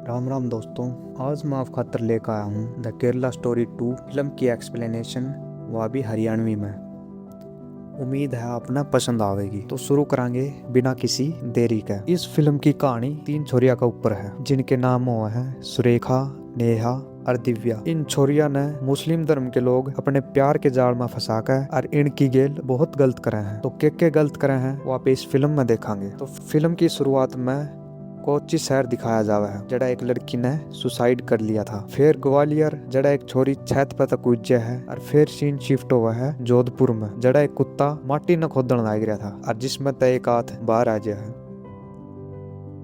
राम राम दोस्तों, आज मैं आप खातर लेकर आया हूँ द केरला स्टोरी 2 फिल्म की एक्सप्लेनेशन, वह भी हरियाणवी में। उम्मीद है आपने पसंद आवेगी। तो शुरू करांगे बिना किसी देरी के। इस फिल्म की कहानी 3 छोरिया का ऊपर है जिनके नाम हुए हैं सुरेखा, नेहा और दिव्या। इन छोरिया ने मुस्लिम धर्म के लोग अपने प्यार के जाल में फंसा कर और इनकी गेल बहुत गलत करे हैं। तो के गलत करे हैं वो आप इस फिल्म में देखेंगे। तो फिल्म की शुरुआत में कोच्चि शहर दिखाया जावा है जड़ा एक लड़की ने सुसाइड कर लिया था। फिर ग्वालियर जड़ा एक छोरी छत पर तक उज्जे है। और फिर सीन शिफ्ट हुआ है जोधपुर में जड़ा एक कुत्ता माटी न खोदन लाग गया था और जिसमें तय एक हाथ बाहर आ गया है।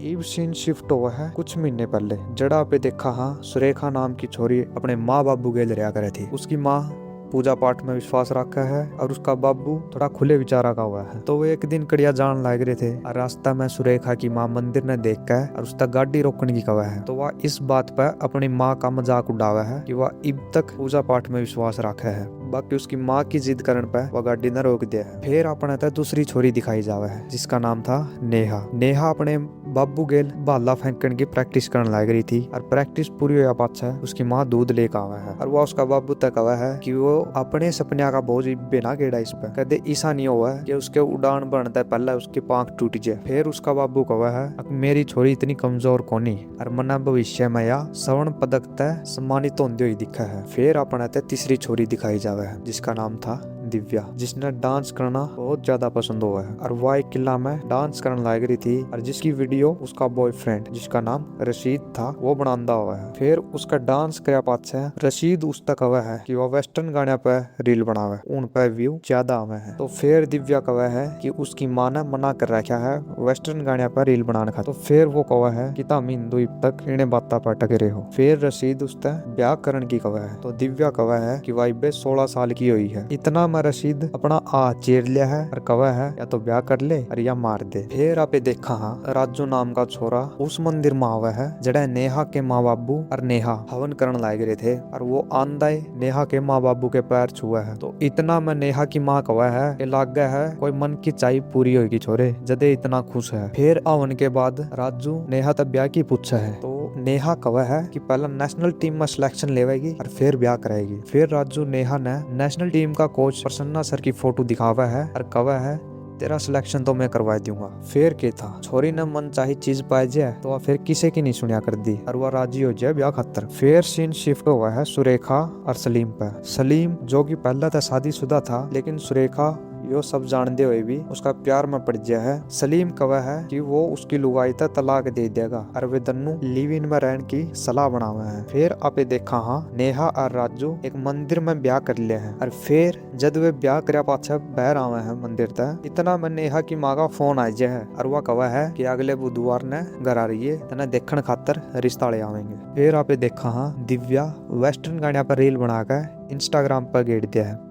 इब सीन शिफ्ट हुआ है कुछ महीने पहले जड़ा पे देखा हाँ सुरेखा नाम की छोरी अपने माँ बाबू गेल रहा करे थी। उसकी माँ पूजा पाठ में विश्वास रखा है और उसका बाबू थोड़ा खुले विचारा का हुआ है। तो वो एक दिन कड़िया जान लाग रहे थे और रास्ता में सुरेखा की माँ मंदिर ने देख कर और उसका गाड़ी रोकने की कहा है। तो वह इस बात पर अपनी माँ का मजाक उड़ावा है कि वह अब तक पूजा पाठ में विश्वास रखा है। बाकी उसकी माँ की जिद करने पर वह गाड़ी ने रोक दिया है। फिर अपने तक दूसरी छोरी दिखाई जावा है जिसका नाम था नेहा। नेहा अपने बाबू गेल भाला फेंकने की प्रैक्टिस करने लग रही थी और प्रैक्टिस पूरी हुआ पाछा उसकी माँ दूध लेकर आवा है और वह उसका बाबू तक आवा है कि वो अपने सपनिया का बोझ बिना गेड़ा इस पे कदे ऐसा नहीं हुआ है कि उसके उड़ान बनता है पहले उसकी पांख टूट जाए। फिर उसका बाबू कहा है मेरी छोरी इतनी कमजोर कोनी और मना भविष्य में या स्वर्ण पदक तय सम्मानित होते हुए दिखा है। फिर अपने तय तीसरी छोरी दिखाई जावे है जिसका नाम था दिव्या, जिसने डांस करना बहुत ज्यादा पसंद हुआ है और वह एक किला में डांस करने लग रही थी और जिसकी वीडियो उसका बॉयफ्रेंड जिसका नाम रशीद था वो बनांदा हुआ है। फिर उसका डांस कर पाछे रशीद उस तक हुआ है कि वह वेस्टर्न गाने पे रील बनावे, उन पे व्यू ज्यादा आवे है। तो फिर दिव्या कहा है कि उसकी माँ ने मना कर रखा है वेस्टर्न गाने पे रील बनाने का। तो फिर वो कहा है कि तुम हिंदू अब तक इन्हें बाता पर टके रहे हो। फिर रशीद उससे ब्याह करने की कहा है। तो दिव्या कहा है कि वह 16 साल की हुई है। इतना में रशीद अपना आ चेर लिया है और कहा है या तो ब्याह कर ले और या मार दे। फिर आपे देखा हाँ राजू नाम का छोरा उस मंदिर में आवा है जड़ा नेहा के माँ बाबू और नेहा हवन करने लाग रहे थे और वो आंदाए नेहा के माँ बाबू के पैर छुआ है। तो इतना में नेहा की माँ कहा है कि लाग गया है कोई मन की चाय पूरी होगी छोरे जदे इतना खुश है। फिर हवन के बाद राजू नेहा तब ब्याह की पूछा है। तो नेहा कहा है कि पहला नेशनल टीम में सिलेक्शन लेवेगी और फिर ब्याह करेगी। फिर राजू नेहा ने नेशनल टीम का कोच प्रसन्ना सर की फोटो दिखावा है और कहा है तेरा सिलेक्शन तो मैं करवा दूंगा। फिर क्या था छोरी ने मन चाही चीज पाए जाए तो वह फिर किसी की नहीं सुनिया कर दी और वह राजी हो जाए ब्याह खातर। फिर सीन शिफ्ट हुआ है सुरेखा और सलीम पर। सलीम जो कि पहला था शादीशुदा था लेकिन सुरेखा यो सब जानते हुए भी उसका प्यार में पड़ गया है। सलीम कहा है कि वो उसकी लुगाई तक तलाक दे देगा और वे दोनों लिव इन में रहने की सलाह बनावे हैं। फिर आपे देखा हाँ नेहा और राजू एक मंदिर में ब्याह कर लिया है और फिर जब वे ब्याह कर पाछा बाहर आवे हैं मंदिर तक इतना में नेहा की माँ का फोन आ जाए है और वह कहा है कि अगले बुधवार ने घर आ रही है तना देखने खातर रिश्ता ले आवेंगे। फिर आपे देखा हाँ दिव्या वेस्टर्न गाने पर रील बनाकर इंस्टाग्राम पर गेड़ दिया है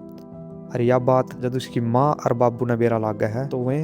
और यह बात जब उसकी माँ और बाबू ने बेरा लाग गया है तो वे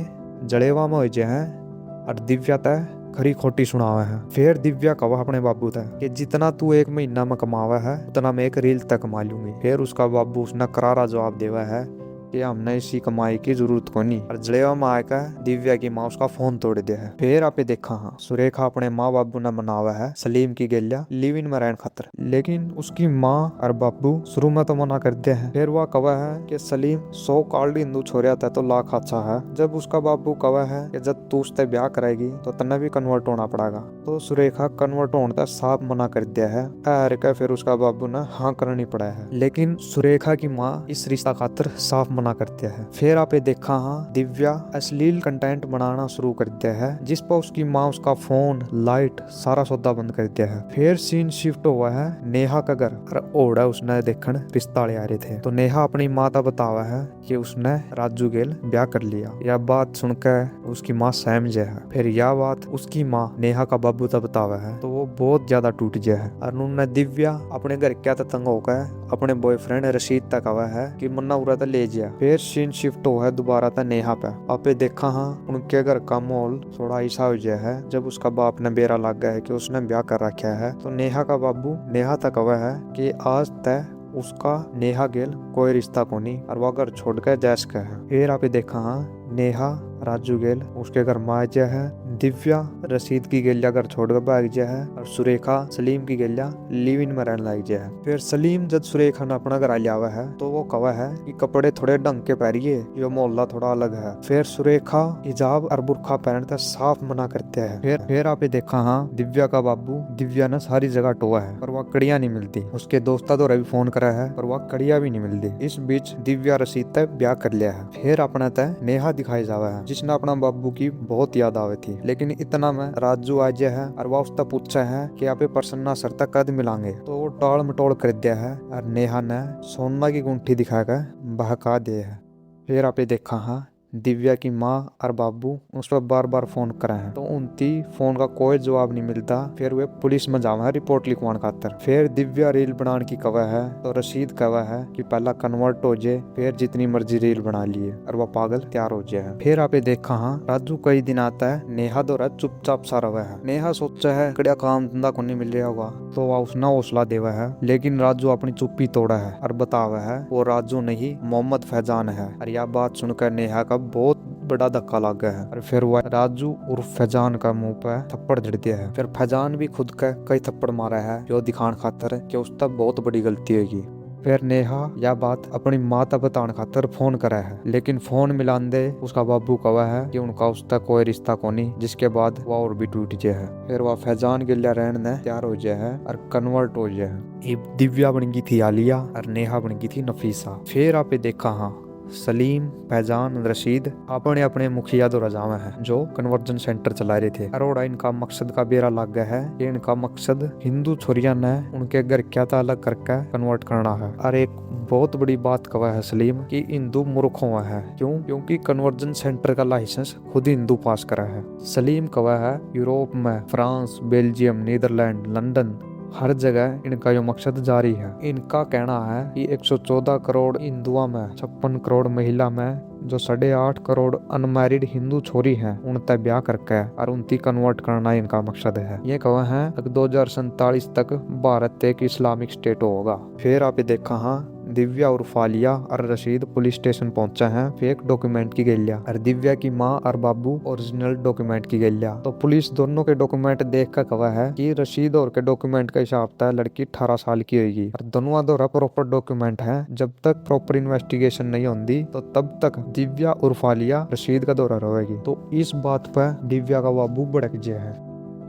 जड़ेवा में हो जाए हैं और दिव्या तय खरी खोटी सुनावे है। फिर दिव्या कहा अपने बाबू तक कि जितना तू एक महीना में कमावा है उतना मैं एक रील तक कमा लूंगी। फिर उसका बाबू उसने करारा जवाब देवा है कि हमने इसी कमाई की जरूरत को नहीं और जड़ेवा में आकर दिव्या की माँ उसका फोन तोड़ दिया है। फिर आपे देखा हाँ सुरेखा अपने माँ बाबू ने मनावा है सलीम की गेलिया लिव इन में रहने खातर लेकिन उसकी माँ और बाबू शुरू में तो मना कर दिया है। फिर वह कहा है कि सलीम 100 काल्ड हिंदू छोरिया था तो लाख अच्छा है। जब उसका बाबू कहा है कि जब तू उससे ब्याह करेगी तो तने भी कन्वर्ट होना पड़ेगा। तो सुरेखा कन्वर्ट होने का साफ मना कर दिया है और फिर उसका बाबू ने हाँ करनी पड़ा है लेकिन सुरेखा की माँ इस रिश्ता खातर साफ मना करते हैं। फिर आपे देखा हाँ दिव्या अश्लील कंटेंट बनाना शुरू कर दिया है जिस पर उसकी माँ उसका फोन लाइट सारा सौदा बंद कर दिया है। फिर सीन शिफ्ट हुआ है नेहा का घर और ओढ़ा उसने देखने रिश्ता ले आ रहे थे। तो नेहा अपनी माँ का बतावा है कि उसने राजू गेल ब्याह कर लिया। यह बात सुनकर उसकी माँ सहम जाए है। फिर यह बात उसकी माँ नेहा का बाबू तक बतावा है तो वो बहुत ज्यादा टूट जाए है और उन्होंने दिव्या अपने घर क्या तंग होकर अपने बॉयफ्रेंड रशीद तक कहा है कि मन्ना उरा था ले जा। फिर सीन शिफ्ट हुआ है दोबारा था नेहा पे। आपे देखा हाँ उनके घर का माहौल थोड़ा ऐसा हो गया है जब उसका बाप ने बेरा लग गया है कि उसने ब्याह कर रखा है। तो नेहा का बाबू नेहा तक कहा है कि आज तय उसका नेहा गेल कोई रिश्ता को नहीं और वह घर छोड़ कर जैस का है। फिर आपे देखा हाँ नेहा राजू गेल उसके घर में आ है। दिव्या रशीद की गेलिया घर छोड़ कर भाग जा है और सुरेखा सलीम की गेलिया लिव इन में रहने लग जा है। फिर सलीम जब सुरेखा ने अपना घर लिया हुआ है तो वो कहा है कि कपड़े थोड़े ढंग के पहनिए, ये मोहल्ला थोड़ा अलग है। फिर सुरेखा हिजाब और बुरखा पहनते साफ मना करते हैं। फिर आपने देखा हाँ दिव्या का बाबू दिव्या ने सारी जगह टोआ है पर वह कड़िया नहीं मिलती। उसके दोस्ता तो भी फोन करा है पर वह कड़िया भी नहीं मिलती। इस बीच दिव्या रशीद तक ब्याह कर लिया है। फिर अपना तय नेहा दिखाई जावा है जिसने अपना बाबू की बहुत याद आवे थी। लेकिन इतना में राजू आज है और वह उसका पूछा है कि आप प्रसन्ना सर तक कद मिलांगे तो वो टाल मटोल कर दिया है और नेहा ने सोना की गुंठी दिखाकर बहका दिया है। फिर आपने देखा हाँ दिव्या की माँ और बाबू उस पर बार बार फोन करे हैं तो उनकी फोन का कोई जवाब नहीं मिलता। फिर वे पुलिस में जावा है रिपोर्ट लिखवाने खातर। फिर दिव्या रील बनाने की कवा है तो रशीद कवा है कि पहला कन्वर्ट हो जाए फिर जितनी मर्जी रील बना लिए और वह पागल तैयार हो जाए। फिर आपने देखा हाँ राजू कई दिन आता है नेहा दो चुपचाप सा रहा है। नेहा सोचा है कड़िया काम धंधा को नहीं मिल रहा होगा तो वह उसने हौसला देवा है। लेकिन राजू अपनी चुप्पी तोड़ा है और बतावा है वो राजू नहीं मोहम्मद फैजान है। और यह बात सुनकर नेहा का बहुत बड़ा धक्का लग गया है और फिर वह राजू उर्फ फैजान का मुंह पर थप्पड़ जड़ दिया है। फिर फैजान भी खुद का कई थप्पड़ मारा है जो दिखाने खातर कि उसका बहुत बड़ी गलती होगी। फिर नेहा यह बात अपनी माँ तक बताने खातर फोन करा है लेकिन फोन मिलान दे उसका बाबू कवा है कि उनका उसका कोई रिश्ता को नहीं, जिसके बाद वह और भी टूट जाए है। फिर वह फैजान के लिए रहने तैयार हो जाए है और कन्वर्ट हो जाए है। दिव्या बन गई थी आलिया और नेहा बन गई थी नफीसा। फिर आपने देखा हाँ सलीम फैजान रशीद अपने अपने मुखिया दो रजावा है जो कन्वर्जन सेंटर चला रहे थे। अरोड़ा इनका मकसद का बेरा लग गया है कि इनका मकसद हिंदू छोरिया ने उनके घर क्या था अलग करके कन्वर्ट करना है। और एक बहुत बड़ी बात कहा है सलीम कि हिंदू मूर्ख हुआ है। क्योंकि कन्वर्जन सेंटर का लाइसेंस खुद हिंदू पास करा है। सलीम कहा है यूरोप में फ्रांस बेल्जियम नीदरलैंड लंदन हर जगह इनका जो मकसद जारी है। इनका कहना है कि 114 करोड़ हिंदुओं में 56 करोड़ महिला में जो 8.5 करोड़ अनमैरिड हिंदू छोरी हैं उन तक ब्याह करके और उनकी कन्वर्ट करना इनका मकसद है। ये कहा है 2047 तक भारत एक इस्लामिक स्टेट होगा। फिर आप देखा हाँ दिव्या और फालिया और रशीद पुलिस स्टेशन पहुंचा है फेक डॉक्यूमेंट की गैलिया और दिव्या की माँ और बाबू ओरिजिनल डॉक्यूमेंट की गैलिया। तो पुलिस दोनों के डॉक्यूमेंट देख कर कहा है कि रशीद और के डॉक्यूमेंट का हिसाब था लड़की 18 साल की होगी और दोनों दोनों प्रॉपर डॉक्यूमेंट है। जब तक प्रॉपर इन्वेस्टिगेशन नहीं होती तो तब तक दिव्या और फालिया रशीद का दौरा रहेगी। तो इस बात पर दिव्या का बाबू भड़क गया है।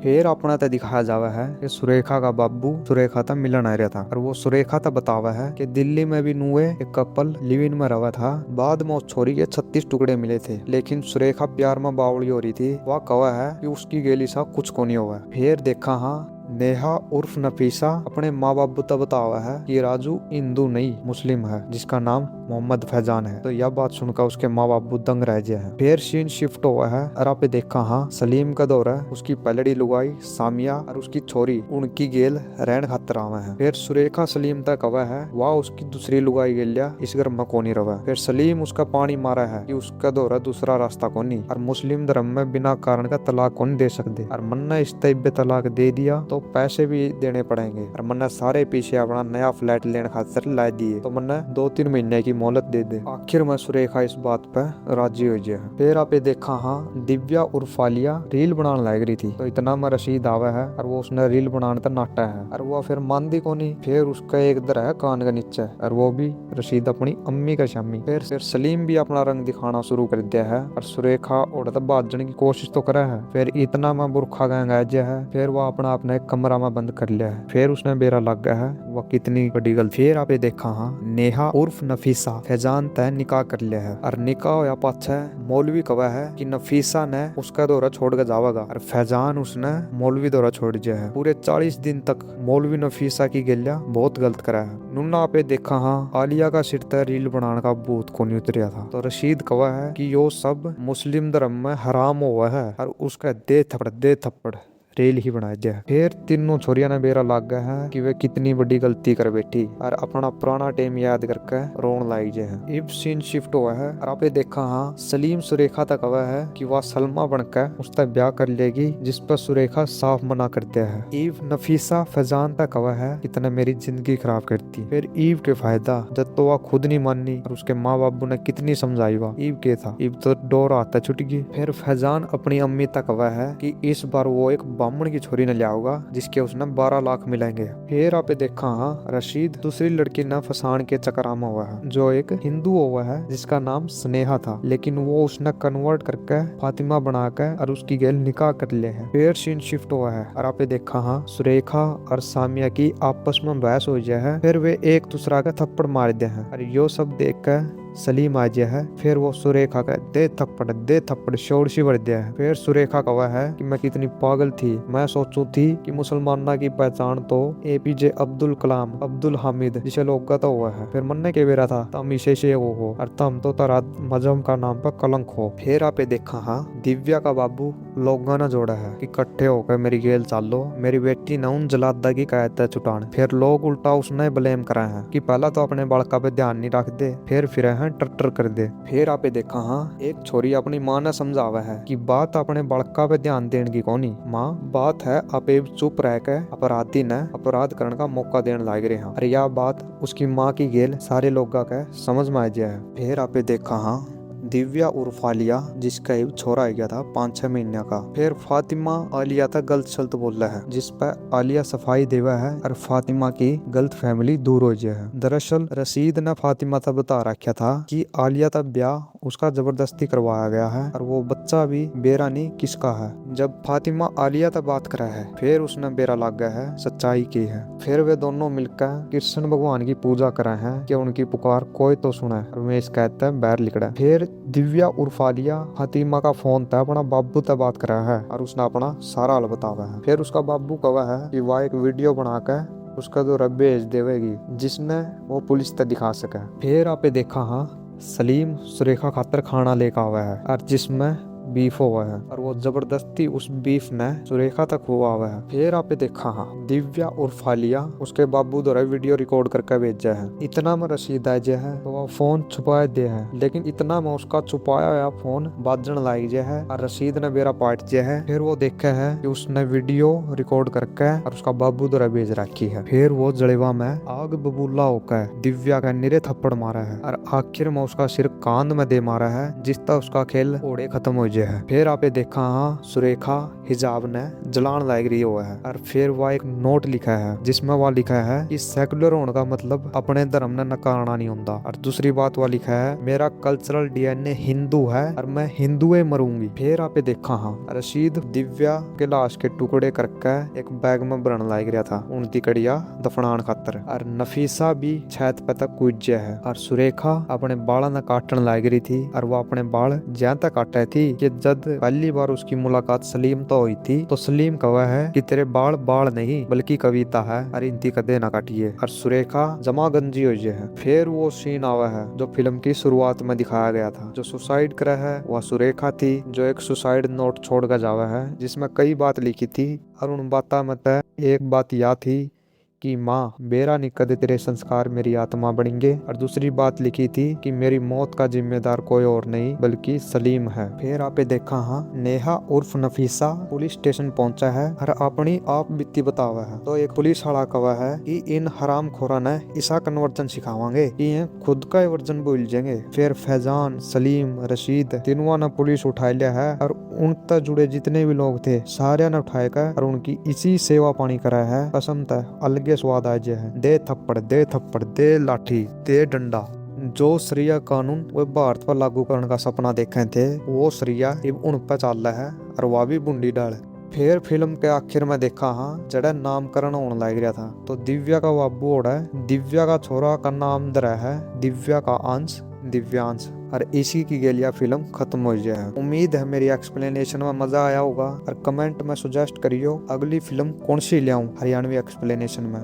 फिर अपना तो दिखाया जावा है कि सुरेखा का बाबू सुरेखा था मिलन आ रहा था और वो सुरेखा था बतावा है कि दिल्ली में भी नुए एक कपल लिव इन में रहा था। बाद में उस छोरी के 36 टुकड़े मिले थे लेकिन सुरेखा प्यार में बावड़ी हो रही थी। वह कहा है कि उसकी गेली सा कुछ को नहीं हुआ। फिर देखा हाँ नेहा उर्फ नफीसा अपने माँ बाप को बतावा है कि राजू हिंदू नहीं मुस्लिम है जिसका नाम मोहम्मद फैजान है। तो यह बात सुनकर उसके माँ बाप दंग रह गए हैं। फिर सीन शिफ्ट हुआ है और आप देखा हाँ सलीम का दौर है उसकी पलड़ी लुगाई सामिया और उसकी छोरी उनकी गेल रहन खातर आवा है। फिर सुरेखा सलीम तक कवा है वह उसकी दूसरी लुगाई गेलिया इस घर में कोनी रहा। फिर सलीम उसका पानी मारा है कि उसका दौरा दूसरा रास्ता कोनी और मुस्लिम धर्म में बिना कारण का तलाक को नहीं दे सकते और मन्ना इस तैबे तलाक दे दिया तो पैसे भी देने पड़ेंगे और मन्ना सारे पीछे अपना नया फ्लैट लेने खातिर ला दिए तो मन्ना 2-3 महीने की मोहलत दे दे। आखिर में सुरेखा इस बात पर राजी हो जाए। फिर आपने देखा हाँ दिव्या और फालिया रील बनाने लग रही थी तो इतना में रशीद आवा है और वो उसने रील बनाने तक नाटा है और वो फिर मानदी को नहीं। फिर उसका एक दर है कान का नीचे और वो भी रशीद अपनी अम्मी का शामी। फिर सलीम भी अपना रंग दिखाना शुरू कर दिया है और सुरेखा और बाजने की कोशिश तो करा है। फिर इतना में बुरखा गया है। फिर वो अपना अपने कमरा में बंद कर लिया है। फिर उसने बेरा लग गया है वह कितनी बड़ी गलती। फिर आपने देखा हाँ नेहा उर्फ नफीसा फैजान तय निकाह कर लिया है और निकाह होया पाछे मौलवी कवा है कि नफीसा ने उसका दौरा छोड़ कर जावेगा और फैजान उसने मौलवी दौरा छोड़ दिया है। पूरे 40 दिन तक मौलवी नफीसा की गलिया बहुत गलत करा है। नुन्ना आपे देखा हाँ आलिया का सिर तय रील बनाने का भूत को नहीं उतरिया था। तो रशीद कवा है कि यो सब मुस्लिम धर्म में हराम हुआ है और उसका दे थप्पड़ रेल ही बना दिया। फिर तीनों छोरिया ने बेरा लाग गया है कि वे कितनी बड़ी गलती कर बैठी और अपना पुराना टाइम याद करके रोन लाग जाए है। इब सीन शिफ्ट हुआ है और आपने देखा हाँ सलीम सुरेखा तक हुआ है कि वह सलमा बनकर उसका ब्याह कर लेगी, जिस पर सुरेखा साफ मना कर दिया है। ईव नफीसा फैजान तक हुआ है कितना मेरी जिंदगी खराब करती। फिर ईव के फायदा जब तो वह खुद नहीं माननी और उसके माँ बाबू ने कितनी समझाई वह ईव के था। ईव तो डोर आता छुट गई। फिर फैजान अपनी अम्मी तक हुआ है कि इस बार वो एक बामण की छोरी ने लियाओगा जिसके उसने 12 लाख मिलेंगे। फिर आपने देखा हाँ रशीद दूसरी लड़की न फसान के चक्रामा हुआ है जो एक हिंदू हुआ है जिसका नाम स्नेहा था, लेकिन वो उसने कन्वर्ट करके फातिमा बनाकर और उसकी गेल निकाह कर ले है। फिर सीन शिफ्ट हुआ है और आपने देखा हाँ सुरेखा और सामिया की आपस में बहस हो जाए है। फिर वे एक दूसरा का थप्पड़ मार दे हैं और यो सब देख कर सलीम आ गया है। फिर वो सुरेखा का दे थप्पड़ शोर सी बढ़ दिया है। फिर सुरेखा कहा है कि मैं कितनी पागल थी, मैं सोचू थी कि मुसलमाना की पहचान तो APJ अब्दुल कलाम अब्दुल हामिद जिसे लोग का तो हुआ है। फिर मन्ने के बेरा था तम इसे से वो हो और तम तो तारा मजहब का नाम पर कलंक हो। फिर आपे देखा हाँ दिव्या का बाबू लोगों ने जोड़ा है कि इकट्ठे होकर मेरी गेल चालो, मेरी बेटी न उन जलादा की कहता है छुटान। फिर लोग उल्टा उसने ब्लेम करा है कि पहला तो अपने बालका पे ध्यान नहीं रख दे, फिर टर्टर कर दे। फिर आपे देखा हाँ एक छोरी अपनी माँ ने समझावा है कि बात अपने बालका पे ध्यान देने की कोनी माँ, बात है आपे चुप रह के अपराधी ने अपराध करने का मौका देने लाग रहे हैं। अरे यह बात उसकी माँ की गेल सारे लोगों का समझ में आ गया है। फिर आपे देखा हाँ दिव्या उर्फ आलिया जिसका एक छोरा आ गया था 5-6 महीने का। फिर फातिमा आलिया तक गलत शल्त बोल रहा है जिस पर आलिया सफाई देवा है और फातिमा की गलत फैमिली दूर हो जाए है। दरअसल रशीद ने फातिमा तक बता रखा था कि आलिया तक ब्याह उसका जबरदस्ती करवाया गया है और वो बच्चा भी बेरानी किसका है। जब फातिमा आलिया तक बात करा है फिर उसने बेरा लाग गया है सच्चाई की है। फिर वे दोनों मिलकर कृष्ण भगवान की पूजा करा है कि उनकी पुकार कोई तो सुने और रमेश कहता है बैर लिखड़ा। फिर दिव्या उर्फ आलिया फातिमा का फोन था अपना बाबू तक बात करा है और उसने अपना सारा हाल बतावा है। फिर उसका बाबू कहा है कि वह एक वीडियो बनाकर उसका तो रब भेज देवेगी जिसने वो पुलिस तक दिखा सके। फिर आपे देखा हाँ सलीम सुरेखा खातर खाना लेकर आवा है और जिसमें बीफ हुआ है और वो जबरदस्ती उस बीफ ने सुरेखा तक हुआ है। फिर आपने देखा हाँ दिव्या उर्फ आलिया उसके बाबू द्वारा वीडियो रिकॉर्ड करके भेजा है। इतना में रशीद आ जाए है तो वह फोन छुपा दे है, लेकिन इतना में उसका छुपाया हुआ फोन बाजन लाग जाए है और रशीद ने बेरा पाट दिया है। फिर वो देखा है कि उसने वीडियो रिकॉर्ड करके और उसका बाबू द्वारा भेज रखी है। फिर वो जड़ेवा में आग बबूला होकर दिव्या का निरे थप्पड़ मारा है और आखिर में उसका सिर कांद में दे मारा है जिसता उसका खेल ओड़े खत्म हो जाए है। फिर आपे देखा हाँ सुरेखा हिजाब ने जलान लाग रही हुआ है और फिर वह एक नोट लिखा है जिसमें वह लिखा है कि सेकुलर होने का मतलब अपने धर्म ने नकारना नहीं होता। और दूसरी बात वह लिखा है मेरा कल्चरल DNA हिंदू है और मैं हिंदू मरूंगी। फिर आपे देखा हाँ रशीद दिव्या के लाश के टुकड़े करके एक बैग में भरने लाग रहा था उनकी कड़िया दफनान खातर और नफीसा भी छत पे तक कूद है और सुरेखा अपने बाल न काटने लाग रही थी और वह अपने बाल ज्यादा तक काटे थी कि जब पहली बार उसकी मुलाकात सलीम तो हुई थी तो सलीम कहा है कि तेरे बाल बाल नहीं बल्कि कविता है और इनती कदे ना काटिए और सुरेखा जमा गंजी हो है। फिर वो सीन आवा है जो फिल्म की शुरुआत में दिखाया गया था। जो सुसाइड करा है वह सुरेखा थी जो एक सुसाइड नोट छोड़ कर जावा है जिसमें कई बात लिखी थी और उन बातों में एक बात यह थी कि माँ बेरा निकद तेरे संस्कार मेरी आत्मा बनेंगे और दूसरी बात लिखी थी कि मेरी मौत का जिम्मेदार कोई और नहीं बल्कि सलीम है। फिर आपे देखा हाँ नेहा उर्फ नफीसा पुलिस स्टेशन पहुंचा है और अपनी आप बीती बतावा है तो एक पुलिस वाला कहा है कि इन हराम खोरा ने ईसा कन्वर्जन सिखावांगे कि ये खुद का वर्जन भूल जाएंगे। फिर फैजान सलीम रशीद तीनों ने पुलिस उठा लिया है और उन तक जुड़े जितने भी लोग थे सारे ने उठाकर और उनकी इसी सेवा पानी करा है। कसम तक अलग स्वाद आ जाए है। दे थप्पड़ दे लाठी दे डंडा। जो शरिया कानून वो भारत पर लागू करने का सपना देखे थे वो शरिया अब उन पर चल रहा है और वह भी बूंदी डाल। फिर फिल्म के आखिर में देखा हाँ जड़ा नामकरण होने लग रहा था तो दिव्या का बाबू ओढ़ा है। दिव्या का छोरा का नाम दरा है दिव्या का अंश दिव्यांश और इसी की गेलिया फिल्म खत्म हो जाए। उम्मीद है मेरी एक्सप्लेनेशन में मजा आया होगा और कमेंट में सुजेस्ट करियो अगली फिल्म कौन सी ले आऊं हरियाणवी एक्सप्लेनेशन में।